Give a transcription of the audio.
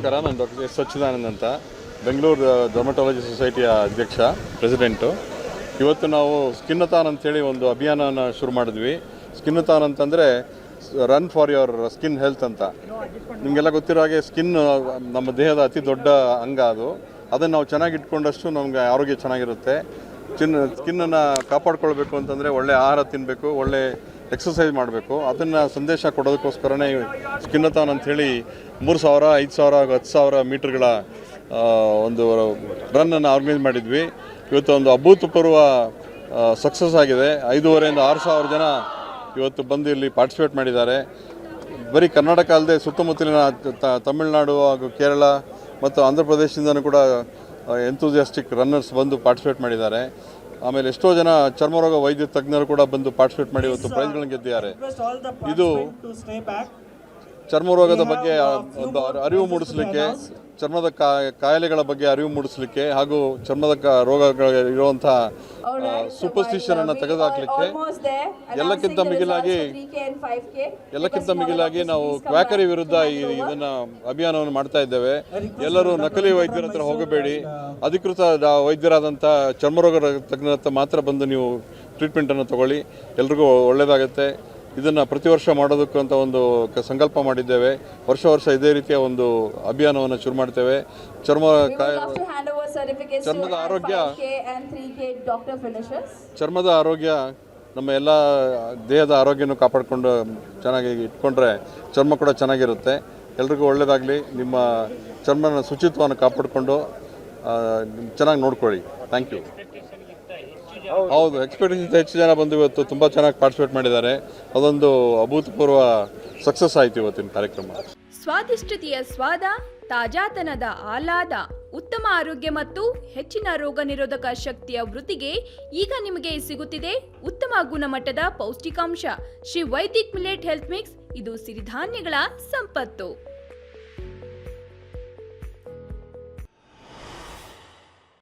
ನಮಸ್ಕಾರ. ನಾನು doctor S Sachidanand ಅಂತ, ಬೆಂಗಳೂರು ಡರ್ಮಟಾಲಜಿ ಸೊಸೈಟಿಯ ಅಧ್ಯಕ್ಷ, ಪ್ರೆಸಿಡೆಂಟು. ಇವತ್ತು ನಾವು ಸ್ಕಿನ್ನಥಾನ್ ಅಂತೇಳಿ ಒಂದು ಅಭಿಯಾನನ ಶುರು ಮಾಡಿದ್ವಿ. ಸ್ಕಿನ್ನಥಾನ್ ಅಂತಂದರೆ run for your skin health ಅಂತ. ನಿಮಗೆಲ್ಲ ಗೊತ್ತಿರೋ ಹಾಗೆ ಸ್ಕಿನ್ ನಮ್ಮ ದೇಹದ ಅತಿ ದೊಡ್ಡ ಅಂಗ. ಅದನ್ನು ನಾವು ಚೆನ್ನಾಗಿ ಇಟ್ಕೊಂಡಷ್ಟು ನಮಗೆ ಆರೋಗ್ಯ ಚೆನ್ನಾಗಿರುತ್ತೆ. ಸ್ಕಿನ್ನನ್ನು ಕಾಪಾಡ್ಕೊಳ್ಬೇಕು ಅಂತಂದರೆ ಒಳ್ಳೆ ಆಹಾರ ತಿನ್ನಬೇಕು, ಒಳ್ಳೆ ಎಕ್ಸಸೈಸ್ ಮಾಡಬೇಕು. ಅದನ್ನು ಸಂದೇಶ ಕೊಡೋದಕ್ಕೋಸ್ಕರನೇ ಸ್ಕಿನ್ನಥಾನ್ ಅಂಥೇಳಿ 3,000, 5,000, 10,000 ಮೀಟರ್ಗಳ ಒಂದು ರನ್ನನ್ನು ಆರ್ಗನೈಸ್ ಮಾಡಿದ್ವಿ. ಇವತ್ತು ಒಂದು ಅಭೂತಪೂರ್ವ ಸಕ್ಸಸ್ ಆಗಿದೆ. 5,500 ಇಂದ 6,000 ಜನ ಇವತ್ತು ಬಂದು ಇಲ್ಲಿ ಪಾರ್ಟಿಸಿಪೇಟ್ ಮಾಡಿದ್ದಾರೆ. ಬರೀ ಕರ್ನಾಟಕ ಅಲ್ಲದೆ ಸುತ್ತಮುತ್ತಲಿನ ತಮಿಳುನಾಡು ಹಾಗೂ ಕೇರಳ ಮತ್ತು ಆಂಧ್ರ ಪ್ರದೇಶದಿಂದನೂ ಕೂಡ ಎಂಥೂಸಿಯಾಸ್ಟಿಕ್ ರನ್ನರ್ಸ್ ಬಂದು ಪಾರ್ಟಿಸಿಪೇಟ್ ಮಾಡಿದ್ದಾರೆ. ಆಮೇಲೆ ಎಷ್ಟೋ ಜನ ಚರ್ಮರೋಗ ವೈದ್ಯ ತಜ್ಞರು ಕೂಡ ಬಂದು ಪಾರ್ಟಿಸಿಪೇಟ್ ಮಾಡಿ ಇವತ್ತು ಪ್ರೈಸ್ಗಳನ್ನು ಗೆದ್ದಿದ್ದಾರೆ. ಇದು ಚರ್ಮರೋಗದ ಬಗ್ಗೆ ಒಂದು ಅರಿವು ಮೂಡಿಸಲಿಕ್ಕೆ, ಚರ್ಮದ ಕಾಯಿಲೆಗಳ ಬಗ್ಗೆ ಅರಿವು ಮೂಡಿಸಲಿಕ್ಕೆ ಹಾಗೂ ಚರ್ಮದ ರೋಗಗಳಿರುವಂಥ ಸೂಪರ್ಸ್ಟಿಷನ್ ಅನ್ನು ತೆಗೆದುಹಾಕಲಿಕ್ಕೆ ಎಲ್ಲಕ್ಕಿಂತ ಮಿಗಿಲಾಗಿ ನಾವು ಕ್ವಾಕರಿ ವಿರುದ್ಧ ಇದನ್ನು ಅಭಿಯಾನವನ್ನು ಮಾಡ್ತಾ ಇದ್ದೇವೆ. ಎಲ್ಲರೂ ನಕಲಿ ವೈದ್ಯರ ಹತ್ರ ಹೋಗಬೇಡಿ, ಅಧಿಕೃತ ವೈದ್ಯರಾದಂಥ ಚರ್ಮರೋಗ ತಜ್ಞರ ಹತ್ರ ಮಾತ್ರ ಬಂದು ನೀವು ಟ್ರೀಟ್ಮೆಂಟನ್ನು ತಗೊಳ್ಳಿ. ಎಲ್ರಿಗೂ ಒಳ್ಳೆಯದಾಗುತ್ತೆ. ಇದನ್ನು ಪ್ರತಿ ವರ್ಷ ಮಾಡೋದಕ್ಕೂ ಅಂತ ಒಂದು ಸಂಕಲ್ಪ ಮಾಡಿದ್ದೇವೆ. ವರ್ಷ ಇದೇ ರೀತಿಯ ಒಂದು ಅಭಿಯಾನವನ್ನು ಶುರು ಮಾಡ್ತೇವೆ. ಚರ್ಮದ ಆರೋಗ್ಯ ನಮ್ಮ ಎಲ್ಲ ದೇಹದ ಆರೋಗ್ಯನೂ ಕಾಪಾಡಿಕೊಂಡು ಚೆನ್ನಾಗಿ ಇಟ್ಕೊಂಡ್ರೆ ಚರ್ಮ ಕೂಡ ಚೆನ್ನಾಗಿರುತ್ತೆ. ಎಲ್ರಿಗೂ ಒಳ್ಳೆಯದಾಗಲಿ. ನಿಮ್ಮ ಚರ್ಮನ ಶುಚಿತ್ವವನ್ನು ಕಾಪಾಡಿಕೊಂಡು ಚೆನ್ನಾಗಿ ನೋಡ್ಕೊಳ್ಳಿ. Thank you. ಹೌದು, ಎಕ್ಸ್ಪೆಕ್ಟೇಷನ್ಸ್ ಹೆಚ್ಚು ಜನ ಬಂದು ಇವತ್ತು ತುಂಬ ಚೆನ್ನಾಗಿ ಪಾರ್ಟಿಸಿಪೇಟ್ ಮಾಡಿದ್ದಾರೆ. ಅದೊಂದು ಅಭೂತಪೂರ್ವ ಸಕ್ಸಸ್ ಆಯಿತು ಇವತ್ತಿನ ಕಾರ್ಯಕ್ರಮ. ಸ್ವಾದಿಷ್ಟತೆಯ ಸ್ವಾದ, ತಾಜಾತನದ ಆಹ್ಲಾದ, ಉತ್ತಮ ಆರೋಗ್ಯ ಮತ್ತು ಹೆಚ್ಚಿನ ರೋಗ ನಿರೋಧಕ ಶಕ್ತಿಯ ವೃದ್ಧಿಗೆ ಈಗ ನಿಮಗೆ ಸಿಗುತ್ತಿದೆ ಉತ್ತಮ ಗುಣಮಟ್ಟದ ಪೌಷ್ಟಿಕಾಂಶ Shri Vaidik millet health mix. ಇದು ಸಿರಿಧಾನ್ಯಗಳ ಸಂಪತ್ತು.